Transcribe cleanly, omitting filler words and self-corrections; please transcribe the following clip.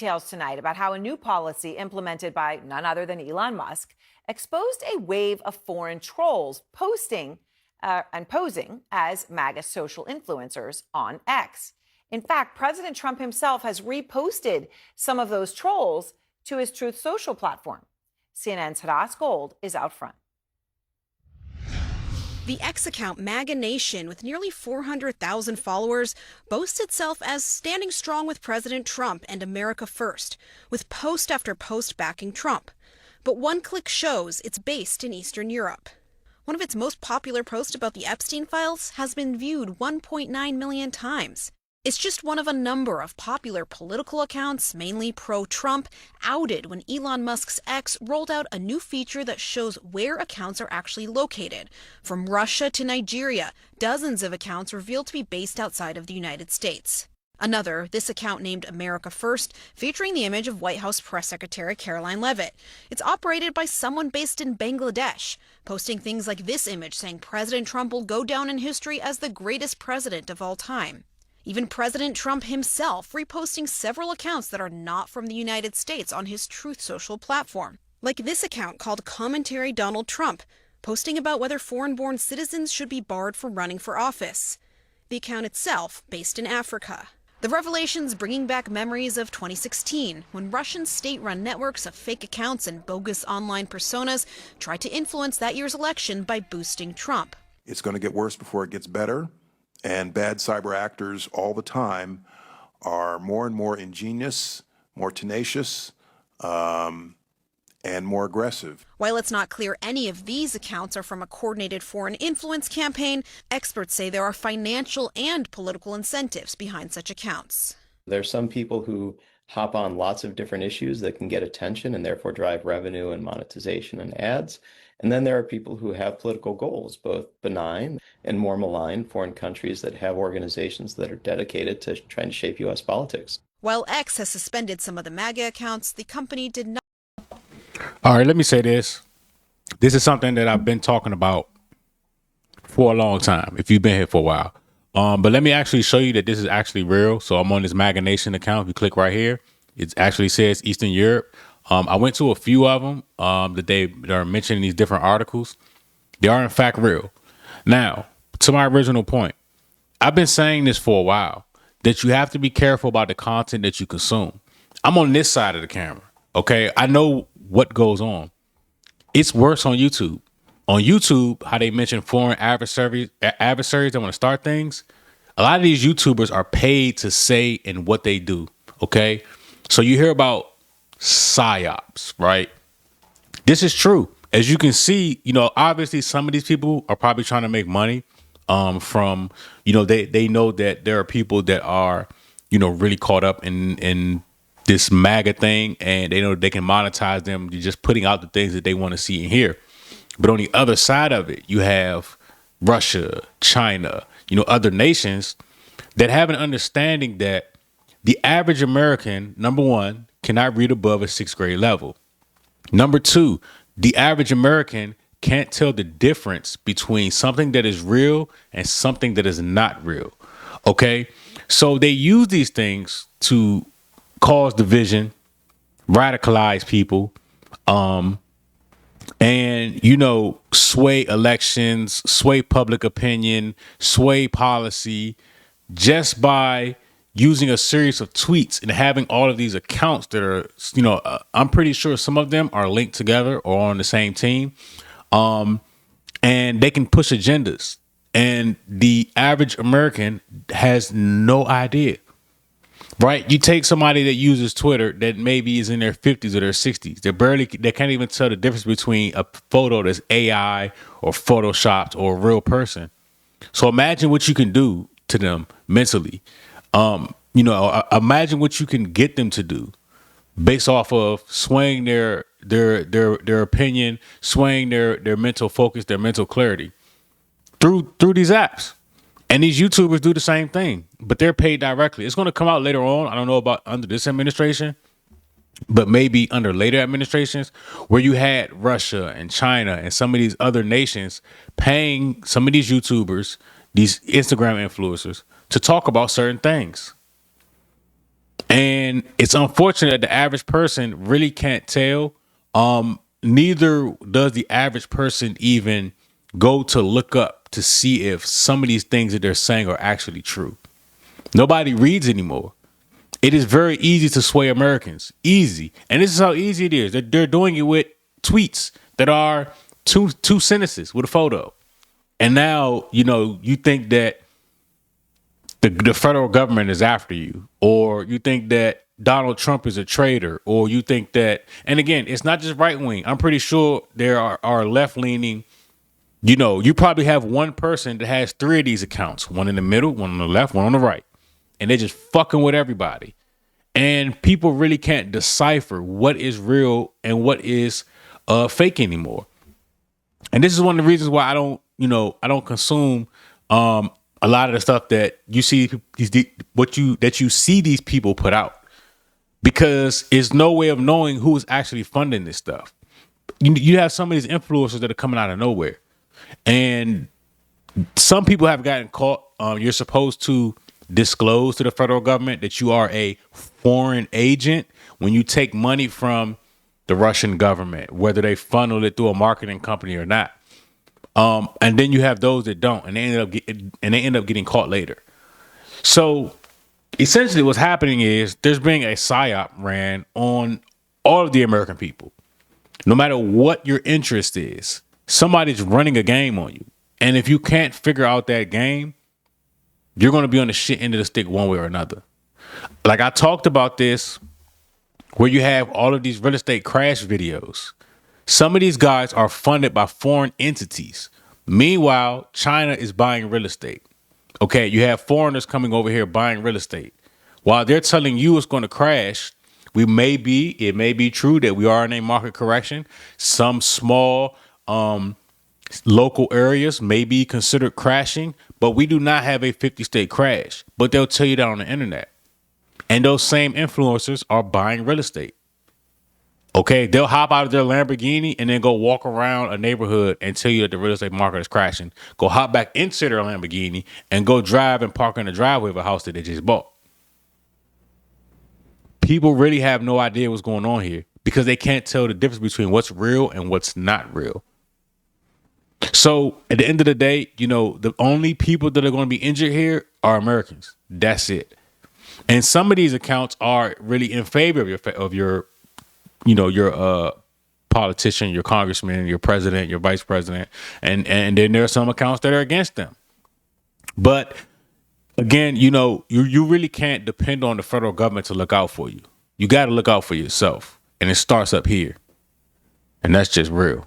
Details tonight about how a new policy implemented by none other than Elon Musk exposed a wave of foreign trolls posting and posing as MAGA social influencers on X. In fact, President Trump himself has reposted some of those trolls to his Truth Social platform. CNN's Hadas Gold is out front. The X account MAGA Nation, with nearly 400,000 followers, boasts itself as standing strong with President Trump and America First, with post after post backing Trump. But one click shows it's based in Eastern Europe. One of its most popular posts about the Epstein files has been viewed 1.9 million times. It's just one of a number of popular political accounts, mainly pro-Trump, outed when Elon Musk's X rolled out a new feature that shows where accounts are actually located. From Russia to Nigeria, dozens of accounts revealed to be based outside of the United States. Another, this account named America First, featuring the image of White House Press Secretary Caroline Leavitt. It's operated by someone based in Bangladesh, posting things like this image saying President Trump will go down in history as the greatest president of all time. Even President Trump himself reposting several accounts that are not from the United States on his Truth Social platform. Like this account called Commentary Donald Trump, posting about whether foreign-born citizens should be barred from running for office. The account itself based in Africa. The revelations bringing back memories of 2016, when Russian state-run networks of fake accounts and bogus online personas tried to influence that year's election by boosting Trump. It's going to get worse before it gets better. And bad cyber actors all the time are more and more ingenious, more tenacious, and more aggressive. While it's not clear any of these accounts are from a coordinated foreign influence campaign, experts say there are financial and political incentives behind such accounts. There are some people who hop on lots of different issues that can get attention and therefore drive revenue and monetization and ads. And then there are people who have political goals, both benign and more malign, foreign countries that have organizations that are dedicated to trying to shape U.S. politics. While X has suspended some of the MAGA accounts, the company did not. All right, let me say this. This is something that I've been talking about for a long time, if you've been here for a while. But let me actually show you that this is actually real. So I'm on this MAGA Nation account. If you click right here, it actually says Eastern Europe. I went to a few of them that they are mentioning in these different articles. They are in fact real. Now, to my original point, I've been saying this for a while, that you have to be careful about the content that you consume. I'm on this side of the camera. Okay, I know what goes on. It's worse on YouTube. On YouTube, how they mention foreign adversaries that want to start things. A lot of these YouTubers are paid to say and what they do. Okay, so you hear about psyops, right? This is true. As you can see, obviously some of these people are probably trying to make money from, they know that there are people that are, really caught up in this MAGA thing, and they know they can monetize them just putting out the things that they want to see and hear. But on the other side of it, you have Russia, China, other nations that have an understanding that the average American, number one, cannot read above a 6th grade level. Number two, the average American can't tell the difference between something that is real and something that is not real. Okay, so they use these things to cause division, radicalize people, and sway elections, sway public opinion, sway policy, just by using a series of tweets and having all of these accounts that are, I'm pretty sure some of them are linked together or on the same team, and they can push agendas. And the average American has no idea. Right? You take somebody that uses Twitter that maybe is in their 50s or their 60s. They can't even tell the difference between a photo that's AI or photoshopped or a real person. So imagine what you can do to them mentally. Imagine what you can get them to do based off of swaying their opinion, swaying their mental focus, their mental clarity through these apps. And these YouTubers do the same thing, but they're paid directly. It's going to come out later on. I don't know about under this administration, but maybe under later administrations, where you had Russia and China and some of these other nations paying some of these YouTubers, these Instagram influencers, to talk about certain things. And it's unfortunate that the average person really can't tell. Neither does the average person even go to look up to see if some of these things that they're saying are actually true. Nobody reads anymore. It is very easy to sway Americans. Easy. And this is how easy it is. They're doing it with tweets that are two sentences with a photo. And now, you think that the federal government is after you, or you think that Donald Trump is a traitor, or you think that, and again, it's not just right wing. I'm pretty sure there are left leaning. You probably have one person that has 3 of these accounts, one in the middle, one on the left, one on the right, and they're just fucking with everybody. And people really can't decipher what is real and what is fake anymore. And this is one of the reasons why I don't consume a lot of the stuff that you see that you see these people put out, because it's no way of knowing who is actually funding this stuff. You have some of these influencers that are coming out of nowhere, and some people have gotten caught. You're supposed to disclose to the federal government that you are a foreign agent when you take money from the Russian government, whether they funnel it through a marketing company or not. And then you have those that don't, and they end up getting caught later. So essentially what's happening is there's being a psyop ran on all of the American people. No matter what your interest is, somebody's running a game on you. And if you can't figure out that game, you're going to be on the shit end of the stick one way or another. Like I talked about this, where you have all of these real estate crash videos. Some of these guys are funded by foreign entities. Meanwhile, China is buying real estate. Okay, you have foreigners coming over here buying real estate. While they're telling you it's going to crash, it may be true that we are in a market correction. Some small local areas may be considered crashing, but we do not have a 50-state crash. But they'll tell you that on the internet. And those same influencers are buying real estate. Okay, they'll hop out of their Lamborghini and then go walk around a neighborhood and tell you that the real estate market is crashing. Go hop back into their Lamborghini and go drive and park in the driveway of a house that they just bought. People really have no idea what's going on here because they can't tell the difference between what's real and what's not real. So at the end of the day, the only people that are going to be injured here are Americans. That's it. And some of these accounts are really in favor of your politician, your congressman, your president, your vice president, and then there are some accounts that are against them. But again, you really can't depend on the federal government to look out for you. You got to look out for yourself, and it starts up here, and that's just real.